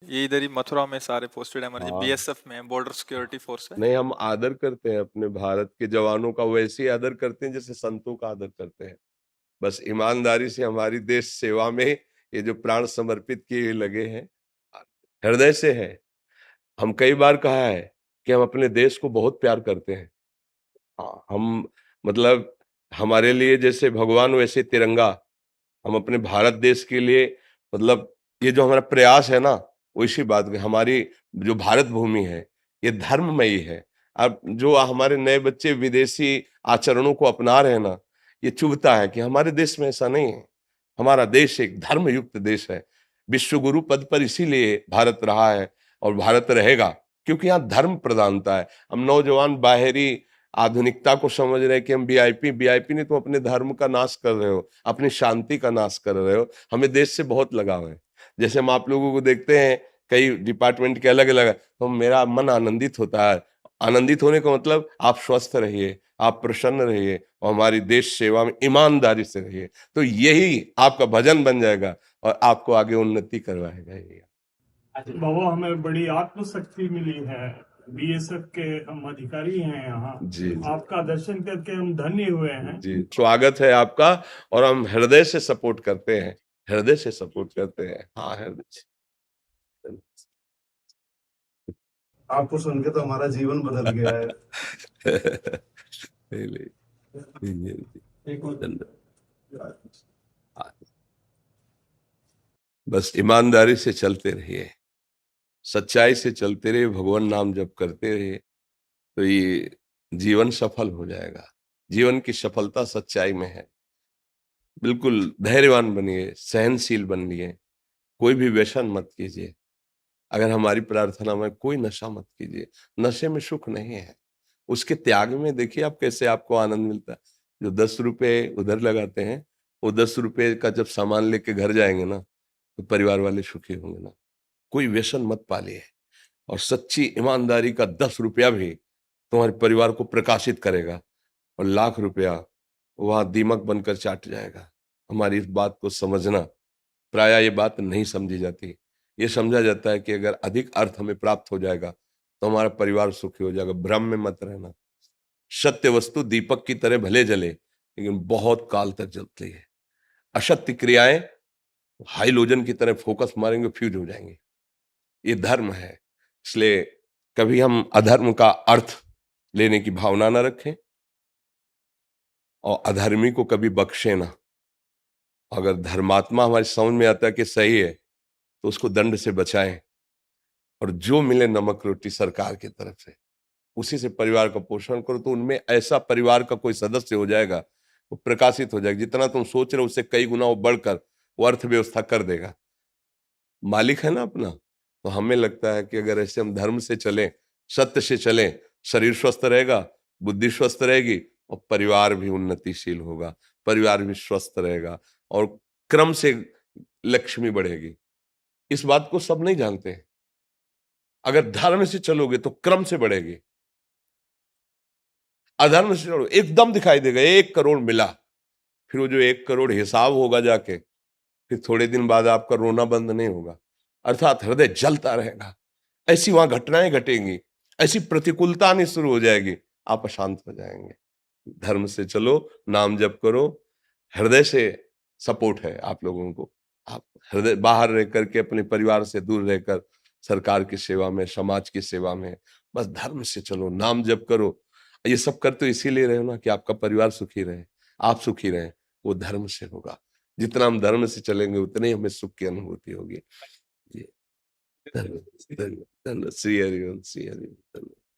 ये इधर ही मथुरा में सारे पोस्टेड है हमारे जी, हाँ। बीएसएफ में, बॉर्डर सिक्योरिटी फोर्स है। नहीं, हम आदर करते हैं अपने भारत के जवानों का, वैसे ही आदर करते हैं जैसे संतों का आदर करते हैं। बस ईमानदारी से हमारी देश सेवा में ये जो प्राण समर्पित किए लगे हैं, हृदय से है। हम कई बार कहा है कि हम अपने देश को बहुत प्यार करते हैं। हाँ, हम मतलब हमारे लिए जैसे भगवान वैसे तिरंगा, हम अपने भारत देश के लिए मतलब ये जो हमारा प्रयास है ना, वो इसी बात की हमारी जो भारत भूमि है, ये धर्ममयी है। अब जो हमारे नए बच्चे विदेशी आचरणों को अपना रहे हैं ना, ये चुभता है कि हमारे देश में ऐसा नहीं है। हमारा देश एक धर्मयुक्त देश है। विश्व गुरु पद पर इसीलिए भारत रहा है और भारत रहेगा, क्योंकि यहाँ धर्म प्रधानता है। हम नौजवान बाहरी आधुनिकता को समझ रहे हैं कि हम वीआईपी वीआईपी नहीं, तुम अपने धर्म का नाश कर रहे हो, अपनी शांति का नाश कर रहे हो। हमें देश से बहुत लगाव है। जैसे हम आप लोगों को देखते हैं, कई डिपार्टमेंट के अलग अलग, तो मेरा मन आनंदित होता है। आनंदित होने का मतलब आप स्वस्थ रहिए, आप प्रसन्न रहिए और हमारी देश सेवा में ईमानदारी से रहिए, तो यही आपका भजन बन जाएगा और आपको आगे उन्नति करवाएगा ये। बाबा, हमें बड़ी आत्मशक्ति मिली है। बीएसएफ के हम अधिकारी हैं यहाँ। जी जी आपका दर्शन करके हम धन्य हुए हैं। जी, स्वागत है आपका। और हम हृदय से सपोर्ट करते हैं, हृदय से सपोर्ट करते हैं। हाँ, हृदय से। आपको सुन के तो हमारा जीवन बदल गया है। बस ईमानदारी से चलते रहिए, सच्चाई से चलते रहिए, भगवान नाम जप करते रहिए, तो ये जीवन सफल हो जाएगा। जीवन की सफलता सच्चाई में है। बिल्कुल धैर्यवान बनिए, सहनशील बनिए, कोई भी व्यसन मत कीजिए। अगर हमारी प्रार्थना में कोई नशा मत कीजिए, नशे में सुख नहीं है। उसके त्याग में देखिए आप कैसे आपको आनंद मिलता है। जो 10 रुपए उधर लगाते हैं, वो 10 रुपए का जब सामान लेके घर जाएंगे ना, तो परिवार वाले सुखी होंगे ना। कोई व्यसन मत पालिए, और सच्ची ईमानदारी का 10 रुपया भी तुम्हारे परिवार को प्रकाशित करेगा, और लाख रुपया वहां दीमक बनकर चाट जाएगा। हमारी इस बात को समझना, प्रायः ये बात नहीं समझी जाती। ये समझा जाता है कि अगर अधिक अर्थ हमें प्राप्त हो जाएगा तो हमारा परिवार सुखी हो जाएगा। भ्रम में मत रहना। सत्य वस्तु दीपक की तरह भले जले, लेकिन बहुत काल तक जलती है। असत्य क्रियाएं हाइलोजन की तरह फोकस मारेंगे, फ्यूज हो जाएंगे। ये धर्म है। इसलिए कभी हम अधर्म का अर्थ लेने की भावना ना रखें, और अधर्मी को कभी बख्शे ना। अगर धर्मात्मा हमारी समझ में आता है कि सही है, तो उसको दंड से बचाएं, और जो मिले नमक रोटी सरकार की तरफ से, उसी से परिवार का पोषण करो, तो उनमें ऐसा परिवार का कोई सदस्य हो जाएगा, वो प्रकाशित हो जाएगा। जितना तुम सोच रहे हो उससे कई गुना वो बढ़कर वो अर्थव्यवस्था कर देगा। मालिक है ना अपना। तो हमें लगता है कि अगर ऐसे हम धर्म से चलें, सत्य से चलें, शरीर स्वस्थ रहेगा, बुद्धि स्वस्थ रहेगी, और परिवार भी उन्नतिशील होगा, परिवार भी स्वस्थ रहेगा, और क्रम से लक्ष्मी बढ़ेगी। इस बात को सब नहीं जानते हैं। अगर धर्म से चलोगे तो क्रम से बढ़ेगी, अधर्म से चलो एकदम दिखाई देगा 1 करोड़ मिला, फिर वो जो 1 करोड़ हिसाब होगा जाके, फिर थोड़े दिन बाद आपका रोना बंद नहीं होगा, अर्थात हृदय जलता रहेगा। ऐसी वहां घटनाएं घटेंगी, ऐसी प्रतिकूलता आनी शुरू हो जाएगी, आप अशांत हो जाएंगे। धर्म से चलो, नाम जप करो, हृदय से सपोर्ट है आप लोगों को। आप हृदय बाहर रह करके, अपने परिवार से दूर रहकर सरकार की सेवा में, समाज की सेवा में, बस धर्म से चलो, नाम जप करो। ये सब करते तो इसीलिए रहे ना कि आपका परिवार सुखी रहे, आप सुखी रहे। वो धर्म से होगा। जितना हम धर्म से चलेंगे उतनी हमें सुख की अनुभूति होगी। जी, धन्यवाद, धन्यवाद, धन्यवाद। श्री हरिओम, श्री हरिओम, धन्यवाद।